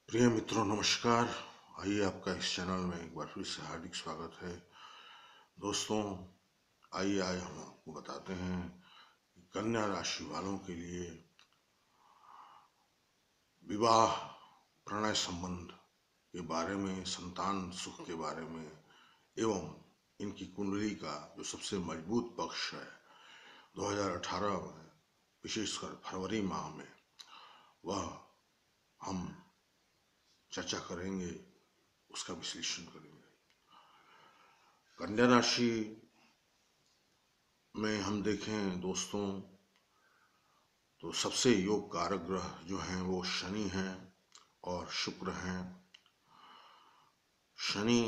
प्रिय मित्रों नमस्कार। आइए आपका इस चैनल में एक बार फिर से हार्दिक स्वागत है। दोस्तों आइए आज हम आपको बताते हैं कि कन्या राशि वालों के लिए विवाह, प्रणय संबंध के बारे में, संतान सुख के बारे में एवं इनकी कुंडली का जो सबसे मजबूत पक्ष है 2018 में, विशेषकर फरवरी माह में, वह हम चर्चा करेंगे, उसका विश्लेषण करेंगे। कन्या राशि में हम देखें दोस्तों तो सबसे योग कारक ग्रह जो हैं वो शनि हैं और शुक्र हैं। शनि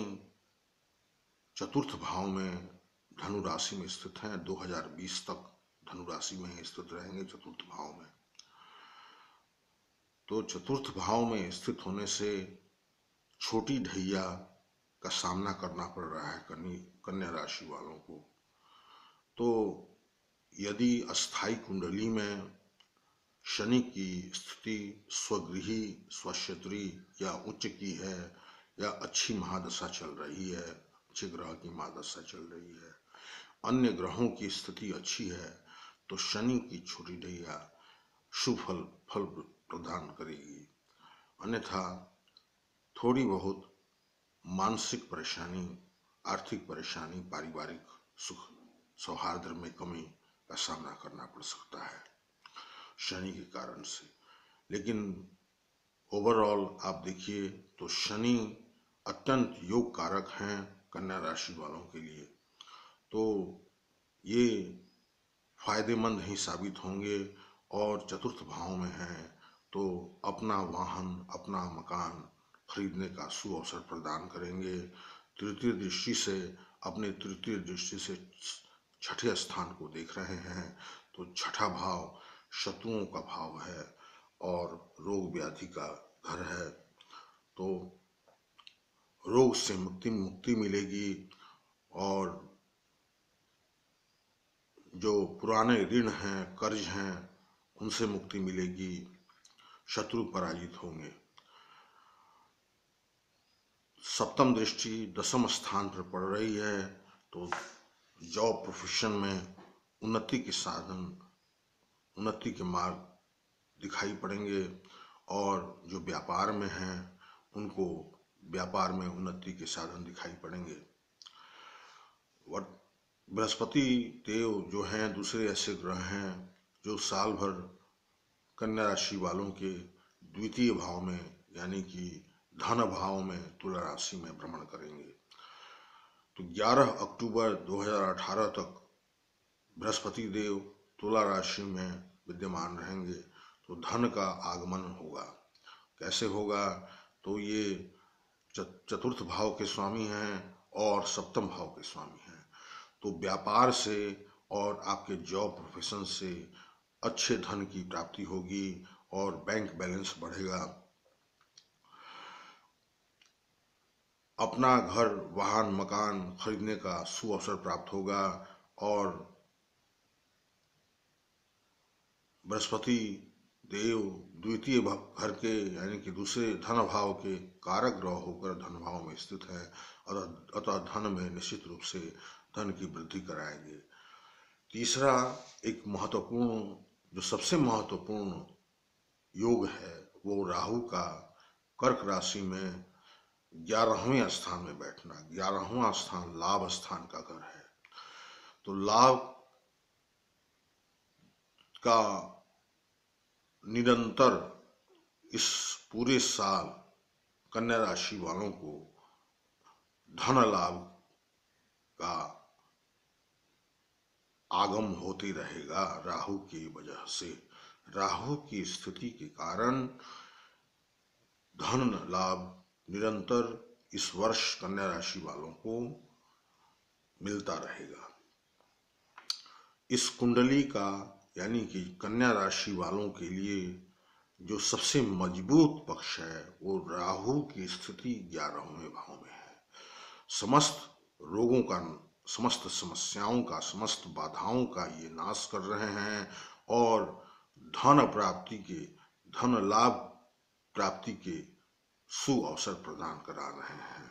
चतुर्थ भाव में धनु राशि में स्थित हैं। 2020 तक धनु राशि में ही स्थित रहेंगे, चतुर्थ भाव में। तो चतुर्थ भाव में स्थित होने से छोटी ढैया का सामना करना पड़ रहा है कन्या राशि वालों को। तो यदि अस्थाई कुंडली में शनि की स्थिति स्वगृही, स्वक्षेत्री या उच्च की है, या अच्छी महादशा चल रही है, अच्छे ग्रह की महादशा चल रही है, अन्य ग्रहों की स्थिति अच्छी है, तो शनि की छोटी ढैया शुभ फल प्रदान करेगी। अन्यथा थोड़ी बहुत मानसिक परेशानी, आर्थिक परेशानी, पारिवारिक सुख सौहार्द में कमी का सामना करना पड़ सकता है शनि के कारण से। लेकिन ओवरऑल आप देखिए तो शनि अत्यंत योग कारक हैं कन्या राशि वालों के लिए। तो ये फायदेमंद ही साबित होंगे और चतुर्थ भाव में हैं तो अपना वाहन, अपना मकान खरीदने का सुअवसर प्रदान करेंगे। तृतीय दृष्टि से, अपने तृतीय दृष्टि से छठे स्थान को देख रहे हैं, तो छठा भाव शत्रुओं का भाव है और रोग व्याधि का घर है। तो रोग से मुक्ति मिलेगी और जो पुराने ऋण हैं, कर्ज हैं, उनसे मुक्ति मिलेगी, शत्रु पराजित होंगे। सप्तम दृष्टि दसम स्थान पर पड़ रही है तो जॉब प्रोफेशन में उन्नति के साधन, उन्नति के मार्ग दिखाई पड़ेंगे और जो व्यापार में हैं उनको व्यापार में उन्नति के साधन दिखाई पड़ेंगे। बृहस्पति देव जो हैं दूसरे ऐसे ग्रह हैं जो साल भर कन्या राशि वालों के द्वितीय भाव में यानी कि धन भाव में तुला राशि में भ्रमण करेंगे। तो 11 अक्टूबर 2018 तक बृहस्पति देव तुला राशि में विद्यमान रहेंगे। तो धन का आगमन होगा। कैसे होगा? तो ये चतुर्थ भाव के स्वामी हैं और सप्तम भाव के स्वामी हैं। तो व्यापार से और आपके जॉब प्रोफेशन से अच्छे धन की प्राप्ति होगी और बैंक बैलेंस बढ़ेगा। अपना घर, वाहन, मकान खरीदने का सुअवसर प्राप्त होगा और बृहस्पति देव द्वितीय घर के यानी कि दूसरे धन भाव के कारक ग्रह होकर धन भाव में स्थित है, अतः धन में निश्चित रूप से धन की वृद्धि कराएंगे। तीसरा एक महत्वपूर्ण, जो सबसे महत्वपूर्ण योग है वो राहु का कर्क राशि में 11वें स्थान में बैठना। 11वां स्थान लाभ स्थान का घर है। तो लाभ का निरंतर इस पूरे साल कन्या राशि वालों को धन लाभ का आगम होते रहेगा राहु की वजह से। राहु की स्थिति के कारण धन लाभ निरंतर इस वर्ष कन्या राशि वालों को मिलता रहेगा। इस कुंडली का यानी कि कन्या राशि वालों के लिए जो सबसे मजबूत पक्ष है वो राहु की स्थिति 11वें भाव में है। समस्त रोगों का, समस्त समस्याओं का, समस्त बाधाओं का ये नाश कर रहे हैं और धन प्राप्ति के, धन लाभ प्राप्ति के सुअवसर प्रदान करा रहे हैं।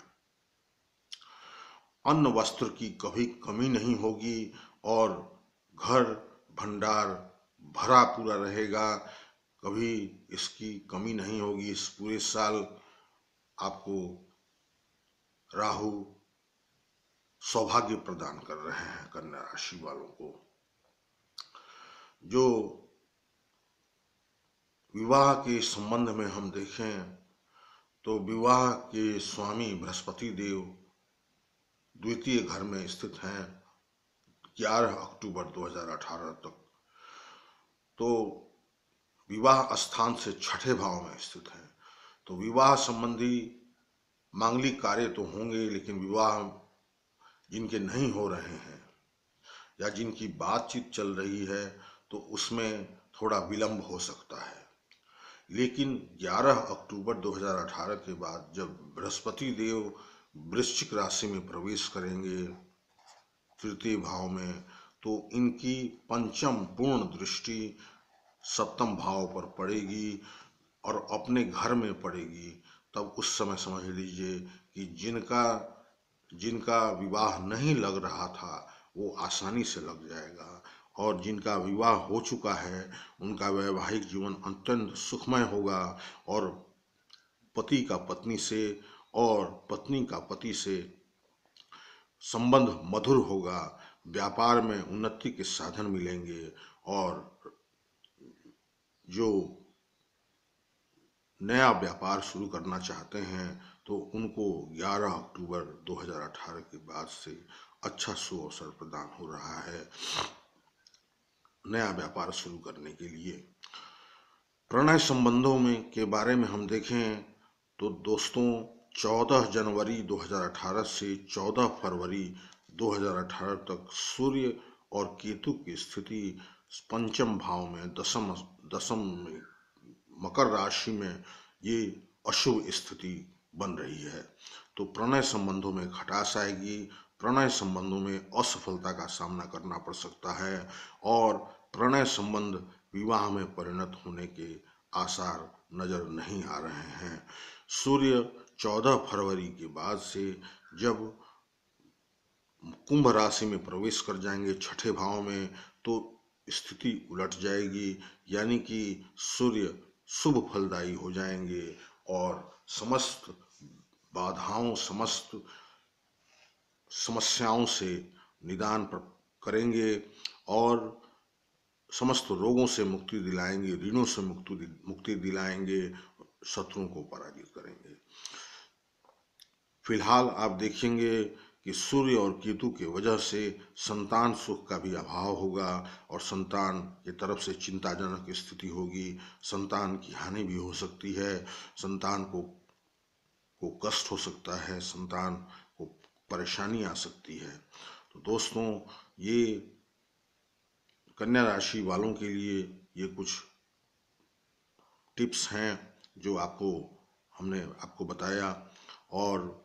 अन्न वस्त्र की कभी कमी नहीं होगी और घर भंडार भरा पूरा रहेगा, कभी इसकी कमी नहीं होगी। इस पूरे साल आपको राहु सौभाग्य प्रदान कर रहे हैं कन्या राशि वालों को। जो विवाह के संबंध में हम देखें तो विवाह के स्वामी बृहस्पति देव द्वितीय घर में स्थित हैं 11 अक्टूबर 2018 तक। तो विवाह स्थान से छठे भाव में स्थित हैं। तो विवाह संबंधी मांगलिक कार्य तो होंगे, लेकिन विवाह जिनके नहीं हो रहे हैं या जिनकी बातचीत चल रही है तो उसमें थोड़ा विलंब हो सकता है। लेकिन 11 अक्टूबर 2018 के बाद जब बृहस्पति देव वृश्चिक राशि में प्रवेश करेंगे तृतीय भाव में, तो इनकी पंचम पूर्ण दृष्टि सप्तम भाव पर पड़ेगी और अपने घर में पड़ेगी। तब उस समय समझ लीजिए कि जिनका विवाह नहीं लग रहा था वो आसानी से लग जाएगा, और जिनका विवाह हो चुका है उनका वैवाहिक जीवन अत्यंत सुखमय होगा, और पति का पत्नी से और पत्नी का पति से संबंध मधुर होगा। व्यापार में उन्नति के साधन मिलेंगे, और जो नया व्यापार शुरू करना चाहते हैं तो उनको 11 अक्टूबर 2018 के बाद से अच्छा सुअवसर प्रदान हो रहा है नया व्यापार शुरू करने के लिए। प्रणय संबंधों में के बारे में हम देखें तो दोस्तों 14 जनवरी 2018 से 14 फरवरी 2018 तक सूर्य और केतु की स्थिति पंचम भाव में दसम में मकर राशि में ये अशुभ स्थिति बन रही है। तो प्रणय संबंधों में खटास आएगी, प्रणय संबंधों में असफलता का सामना करना पड़ सकता है, और प्रणय संबंध विवाह में परिणत होने के आसार नजर नहीं आ रहे हैं। सूर्य 14 फरवरी के बाद से जब कुंभ राशि में प्रवेश कर जाएंगे छठे भाव में, तो स्थिति उलट जाएगी, यानी कि सूर्य शुभ फलदायी हो जाएंगे और समस्त बाधाओं समस्त समस्याओं से निदान करेंगे और समस्त रोगों से मुक्ति दिलाएंगे, ऋणों से मुक्ति दिलाएंगे, शत्रुओं को पराजित करेंगे। फिलहाल आप देखेंगे कि सूर्य और केतु के वजह से संतान सुख का भी अभाव होगा और संतान की तरफ से चिंताजनक स्थिति होगी, संतान की हानि भी हो सकती है, संतान को कष्ट हो सकता है, संतान को परेशानी आ सकती है। तो दोस्तों ये कन्या राशि वालों के लिए ये कुछ टिप्स हैं जो हमने आपको बताया। और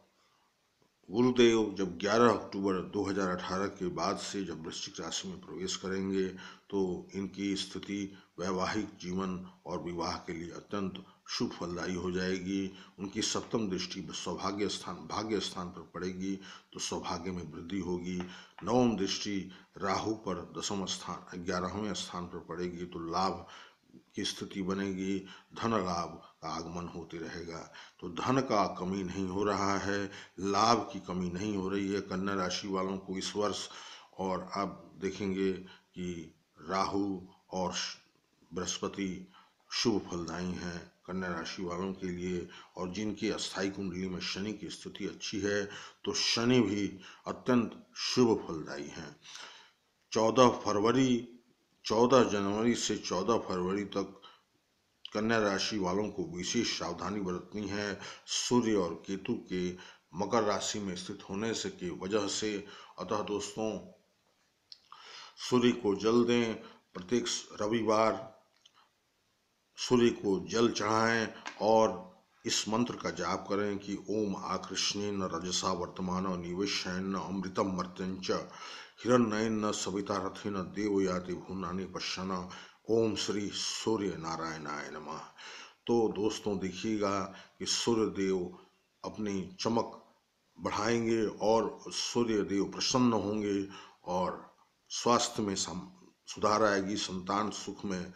गुरुदेव जब 11 अक्टूबर 2018 के बाद से जब वृश्चिक राशि में प्रवेश करेंगे तो इनकी स्थिति वैवाहिक जीवन और विवाह के लिए अत्यंत शुभ फलदायी हो जाएगी। उनकी सप्तम दृष्टि भाग्य स्थान पर पड़ेगी तो सौभाग्य में वृद्धि होगी। नवम दृष्टि राहु पर 11वें स्थान पर पड़ेगी तो लाभ की स्थिति बनेगी, धन लाभ का आगमन होते रहेगा। तो धन का कमी नहीं हो रहा है, लाभ की कमी नहीं हो रही है कन्या राशि वालों को इस वर्ष। और आप देखेंगे कि राहु और बृहस्पति शुभ फलदायी हैं कन्या राशि वालों के लिए। और जिनकी अस्थायी कुंडली में शनि की स्थिति अच्छी है तो शनि भी अत्यंत शुभ फलदायी हैं। 14 जनवरी से 14 फरवरी तक कन्या राशि वालों को विशेष सावधानी बरतनी है सूर्य और केतु के मकर राशि में स्थित होने से की वजह से। अतः दोस्तों सूर्य को जल दें, प्रत्येक रविवार सूर्य को जल चढ़ाएं और इस मंत्र का जाप करें कि ओम आकृष्णेन रजसा वर्तमान निवेशयन अमृतम मर्त्यंच हिरण्यन सविता रथेन देवयाति भुवनानि पश्यन्। ओम श्री सूर्य नारायणाय नमः। तो दोस्तों देखिएगा कि सूर्य देव अपनी चमक बढ़ाएंगे और सूर्य देव प्रसन्न होंगे और स्वास्थ्य में सुधार आएगी। संतान सुख में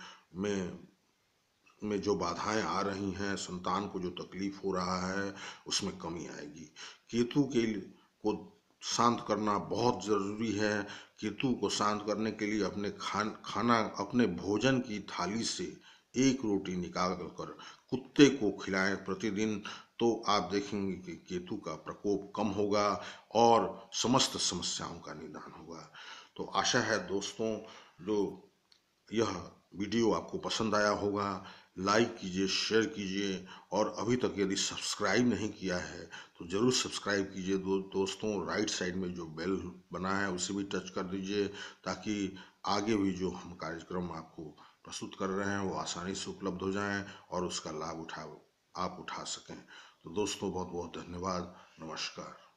जो बाधाएं आ रही हैं, संतान को जो तकलीफ हो रहा है, उसमें कमी आएगी। केतु को शांत करना बहुत जरूरी है। केतु को शांत करने के लिए अपने खाना अपने भोजन की थाली से एक रोटी निकाल कर कुत्ते को खिलाएं प्रतिदिन, तो आप देखेंगे कि केतु का प्रकोप कम होगा और समस्त समस्याओं का निदान होगा। तो आशा है दोस्तों, जो यह वीडियो आपको पसंद आया होगा। लाइक कीजिए, शेयर कीजिए और अभी तक यदि सब्सक्राइब नहीं किया है तो ज़रूर सब्सक्राइब कीजिए। दोस्तों राइट साइड में जो बेल बना है उसे भी टच कर दीजिए, ताकि आगे भी जो हम कार्यक्रम आपको प्रस्तुत कर रहे हैं वो आसानी से उपलब्ध हो जाएं और उसका लाभ आप उठा सकें। तो दोस्तों बहुत बहुत धन्यवाद। नमस्कार।